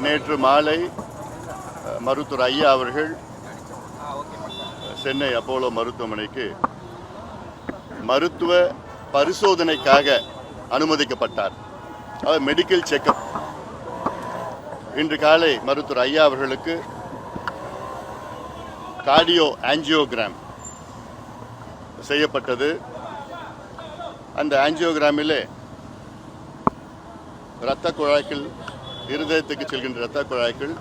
நேற்று மாலை மருத்துவர் ஐயா அவர்கள் சென்னை அப்போலோ மருத்துவமனைக்கு மருத்துவ பரிசோதனைக்காக அனுமதிக்கப்பட்டார். அதாவது மெடிக்கல் செக்அப். இன்று காலை மருத்துவர் ஐயா அவர்களுக்கு கார்டியோ ஆஞ்சியோகிராம் செய்யப்பட்டது. அந்த ஆஞ்சியோகிராமிலே இரத்த குழாய்கள், இருதயத்துக்கு செல்கின்ற இரத்த குழாய்கள்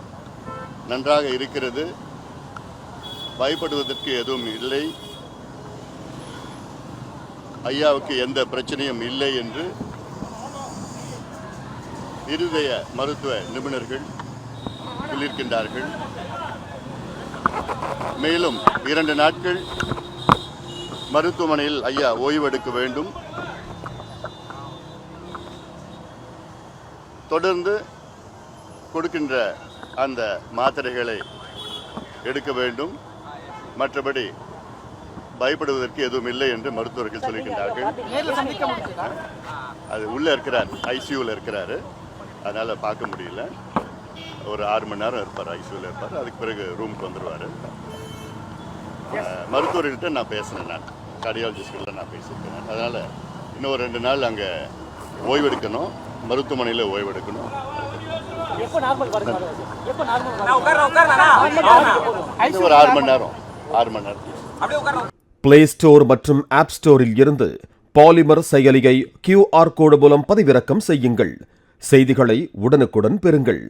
நன்றாக இருக்கிறது, பயப்படுவதற்கு எதுவும் இல்லை, ஐயாவுக்கு எந்த பிரச்சனையும் இல்லை என்று இருதய மருத்துவ நிபுணர்கள் சொல்லியிருக்கின்றார்கள். மேலும் 2 நாட்கள் மருத்துவமனையில் ஐயா ஓய்வெடுக்க வேண்டும். தொடர்ந்து கொடுக்கின்ற அந்த மாத்திரைகளை எடுக்க வேண்டும். மற்றபடி பயப்படுவதற்கு எதுவும் இல்லை என்று மருத்துவர்கள் சொல்லியிருக்கிறார்கள். அது உள்ளே இருக்கிறார், ஐசியூவில் இருக்கிறாரு, அதனால் பார்க்க முடியல. ஒரு 6 மணி நேரம் இருப்பார், ஐசியூவில் இருப்பார். அதுக்கு பிறகு ரூமுக்கு வந்துடுவார். மருத்துவர்கிட்ட நான் பேசினேன், நான் கார்டியாலஜிஸ்ட்கிட்ட நான் பேசியிருக்கேன். அதனால் இன்னும் 2 நாள் அங்கே ஓய்வெடுக்கணும், மருத்துவமனையில் ஓய்வெடுக்கணும். ஒரு 6 மணி நேரம். பிளே ஸ்டோர் மற்றும் ஆப் ஸ்டோரில் இருந்து பாலிமர் செயலியை QR கோடு மூலம் பதிவிறக்கம் செய்யுங்கள். செய்திகளை உடனுக்குடன் பெறுங்கள்.